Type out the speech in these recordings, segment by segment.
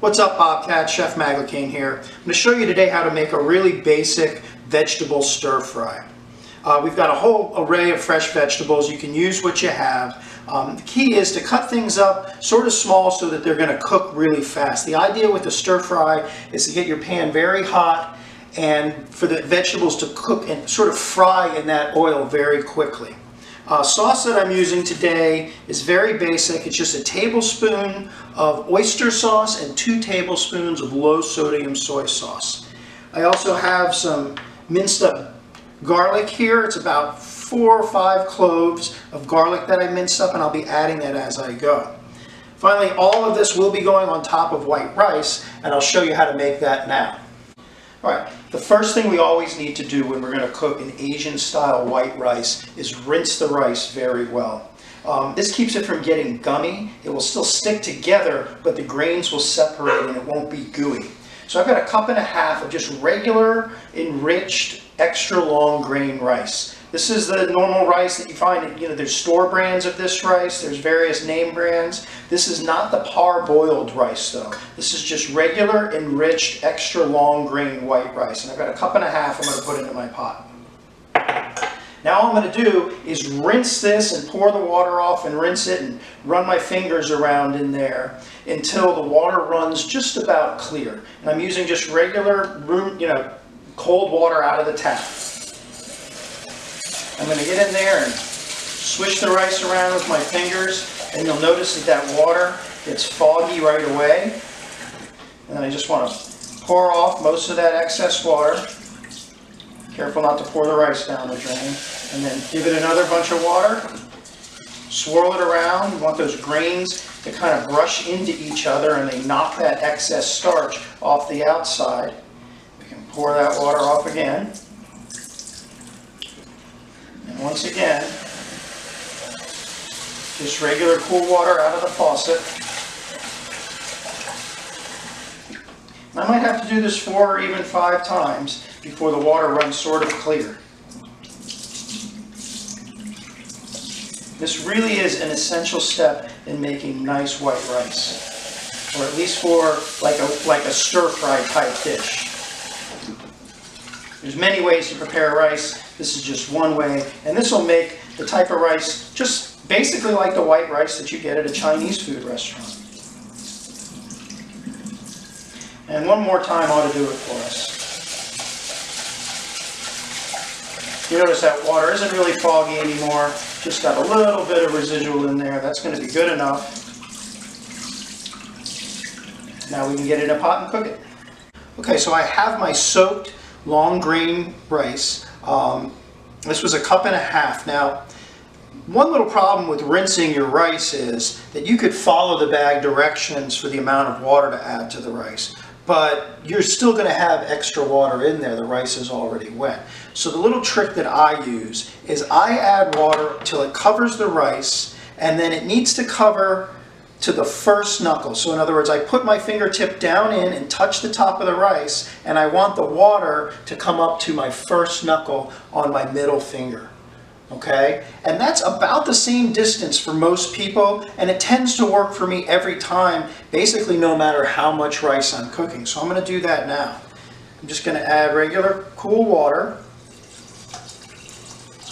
What's up, Bobcat? Chef Magliacane here. I'm going to show you today how to make a really basic vegetable stir fry. We've got a whole array of fresh vegetables. You can use what you have. The key is to cut things up sort of small so that they're going to cook really fast. The idea with the stir fry is to get your pan very hot and for the vegetables to cook and sort of fry in that oil very quickly. Sauce that I'm using today is very basic. It's just a tablespoon of oyster sauce and 2 tablespoons of low sodium soy sauce. I also have some minced up garlic here. It's about 4 or 5 cloves of garlic that I minced up, and I'll be adding that as I go. Finally, all of this will be going on top of white rice, and I'll show you how to make that now. Alright, the first thing we always need to do when we're going to cook an Asian style white rice is rinse the rice very well. This keeps it from getting gummy. It will still stick together, but the grains will separate and it won't be gooey. So I've got 1.5 cups of just regular, enriched, extra long grain rice. This is the normal rice that you find, there's store brands of this rice, there's various name brands. This is not the parboiled rice though. This is just regular, enriched, extra long grain white rice. And I've got 1.5 cups I'm going to put into my pot. Now all I'm going to do is rinse this and pour the water off and rinse it and run my fingers around in there until the water runs just about clear. And I'm using just regular cold water out of the tap. I'm going to get in there and swish the rice around with my fingers, and you'll notice that that water gets foggy right away. And then I just want to pour off most of that excess water. Careful not to pour the rice down the drain. And then give it another bunch of water. Swirl it around. You want those grains to kind of brush into each other and they knock that excess starch off the outside. We can pour that water off again. And once again, just regular cool water out of the faucet. I might have to do this 4 or even 5 times before the water runs sort of clear. This really is an essential step in making nice white rice, or at least for like a stir-fry type dish. There's many ways to prepare rice. This is just one way, and this will make the type of rice just basically like the white rice that you get at a Chinese food restaurant. And one more time ought to do it for us. You notice that water isn't really foggy anymore, just got a little bit of residual in there. That's going to be good enough. Now we can get it in a pot and cook it. Okay, so I have my soaked long grain rice. This was 1.5 cups. Now, one little problem with rinsing your rice is that you could follow the bag directions for the amount of water to add to the rice, but you're still going to have extra water in there. The rice is already wet. So the little trick that I use is I add water till it covers the rice, and then it needs to cover to the first knuckle. So in other words, I put my fingertip down in and touch the top of the rice, and I want the water to come up to my first knuckle on my middle finger. Okay? And that's about the same distance for most people, and it tends to work for me every time, basically no matter how much rice I'm cooking. So I'm going to do that now. I'm just going to add regular cool water.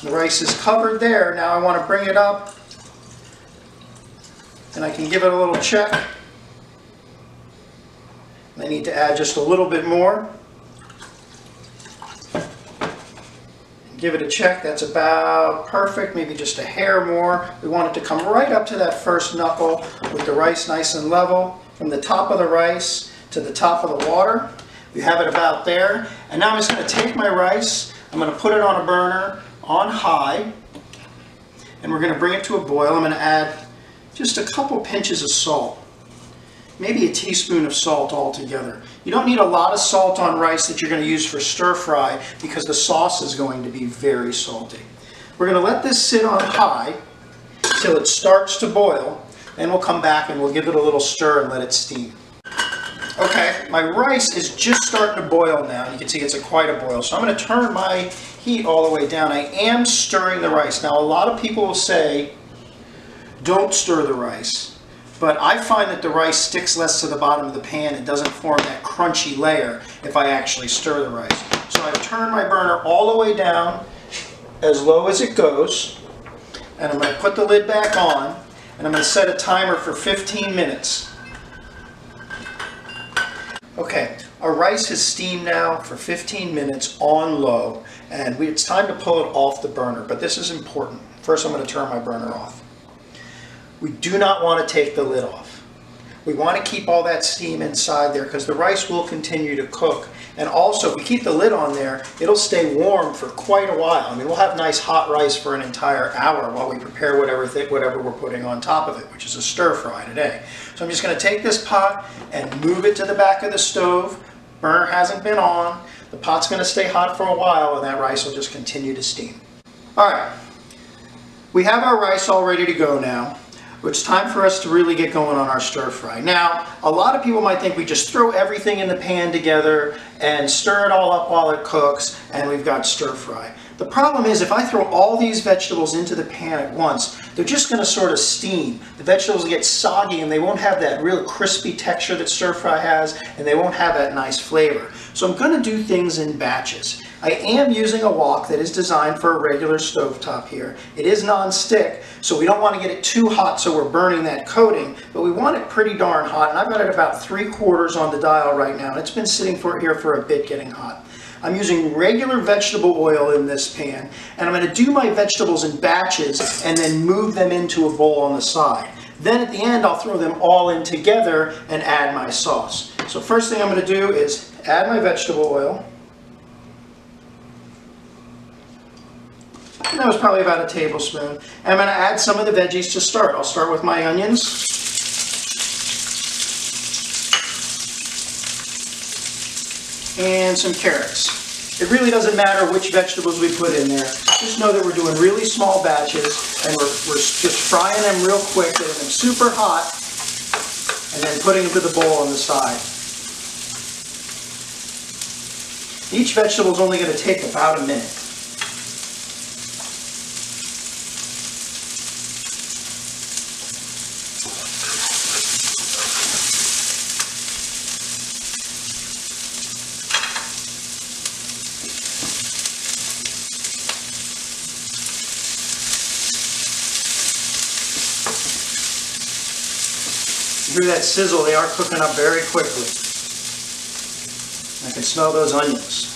The rice is covered there. Now I want to bring it up, and I can give it a little check. I need to add just a little bit more. Give it a check. That's about perfect, maybe just a hair more. We want it to come right up to that first knuckle with the rice nice and level from the top of the rice to the top of the water. We have it about there. And now I'm just going to take my rice, I'm going to put it on a burner on high, and we're going to bring it to a boil. I'm going to add just a couple pinches of salt, maybe a teaspoon of salt altogether. You don't need a lot of salt on rice that you're going to use for stir fry because the sauce is going to be very salty. We're going to let this sit on high till it starts to boil, then we'll come back and we'll give it a little stir and let it steam. Okay, my rice is just starting to boil now. You can see it's quite a boil. So I'm going to turn my heat all the way down. I am stirring the rice. Now a lot of people will say, don't stir the rice. but I find that the rice sticks less to the bottom of the pan and doesn't form that crunchy layer if I actually stir the rice. So I've turned my burner all the way down as low as it goes, and I'm going to put the lid back on, and I'm going to set a timer for 15 minutes. Okay, our rice has steamed now for 15 minutes on low, and it's time to pull it off the burner, but this is important. First, I'm going to turn my burner off. We do not want to take the lid off. We want to keep all that steam inside there because the rice will continue to cook. And also, if we keep the lid on there, it'll stay warm for quite a while. I mean, we'll have nice hot rice for an entire hour while we prepare whatever we're putting on top of it, which is a stir fry today. So I'm just going to take this pot and move it to the back of the stove. Burner hasn't been on. The pot's going to stay hot for a while, and that rice will just continue to steam. All right, we have our rice all ready to go now. It's time for us to really get going on our stir fry. Now, a lot of people might think we just throw everything in the pan together and stir it all up while it cooks, and we've got stir fry. The problem is if I throw all these vegetables into the pan at once, they're just going to sort of steam. The vegetables get soggy and they won't have that real crispy texture that stir fry has, and they won't have that nice flavor. So I'm going to do things in batches. I am using a wok that is designed for a regular stovetop here. It is non-stick, so we don't want to get it too hot so we're burning that coating, but we want it pretty darn hot, and I've got it about 3/4 on the dial right now, and it's been sitting here for a bit getting hot. I'm using regular vegetable oil in this pan, and I'm going to do my vegetables in batches and then move them into a bowl on the side. Then at the end, I'll throw them all in together and add my sauce. So first thing I'm going to do is add my vegetable oil. And that was probably about a tablespoon. And I'm going to add some of the veggies to start. I'll start with my onions. And some carrots. It really doesn't matter which vegetables we put in there. Just know that we're doing really small batches, and we're just frying them real quick, getting them super hot, and then putting them to the bowl on the side. Each vegetable is only going to take about a minute. Hear that sizzle? They are cooking up very quickly. I can smell those onions.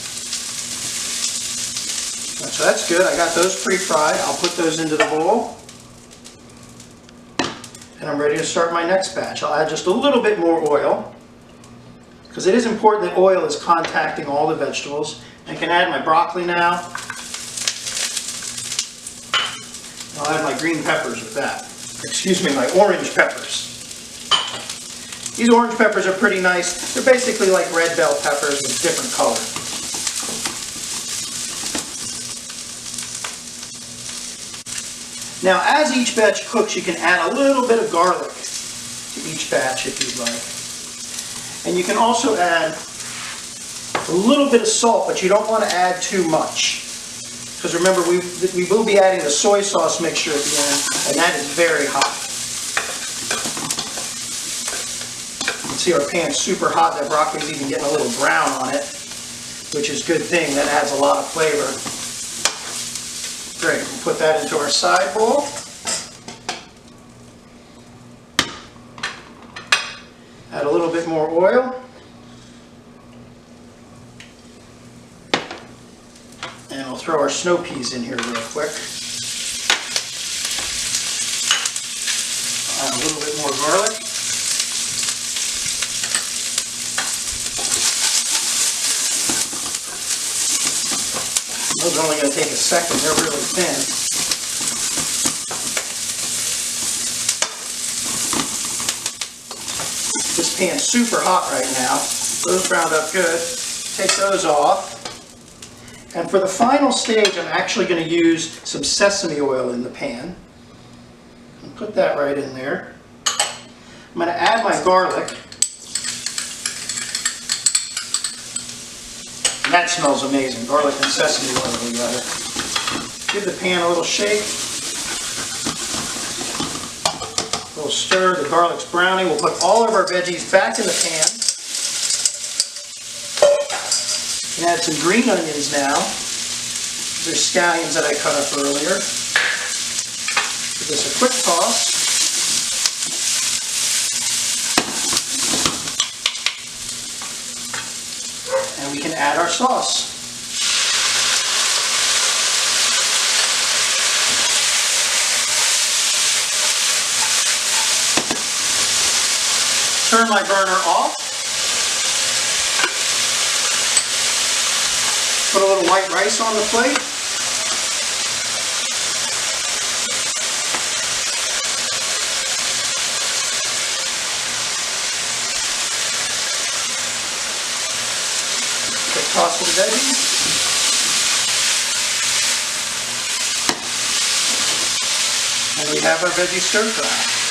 So that's good. I got those pre-fried. I'll put those into the bowl. And I'm ready to start my next batch. I'll add just a little bit more oil, because it is important that oil is contacting all the vegetables. I can add my broccoli now. I'll add my green peppers with that. Excuse me, my orange peppers. These orange peppers are pretty nice. They're basically like red bell peppers with different color. Now, as each batch cooks, you can add a little bit of garlic to each batch if you'd like. And you can also add a little bit of salt, but you don't want to add too much. Because remember, we will be adding the soy sauce mixture at the end, and that is very hot. See, our pan's super hot. That broccoli's even getting a little brown on it, which is a good thing. That adds a lot of flavor. Great. We'll put that into our side bowl. Add a little bit more oil. And we'll throw our snow peas in here real quick. Add a little bit more garlic. Those are only going to take a second. They're really thin. This pan's super hot right now. Those browned up good. Take those off. And for the final stage, I'm actually going to use some sesame oil in the pan. And put that right in there. I'm going to add my garlic. That smells amazing. Garlic and sesame oil together. Give the pan a little shake. Throw little stir, the garlic's browning. We'll put all of our veggies back in the pan. And add some green onions now. These are scallions that I cut up earlier. Give this a quick toss. And we can add our sauce. Turn my burner off. Put a little white rice on the plate. Quick toss of the veggies. And we have our veggie stir fry.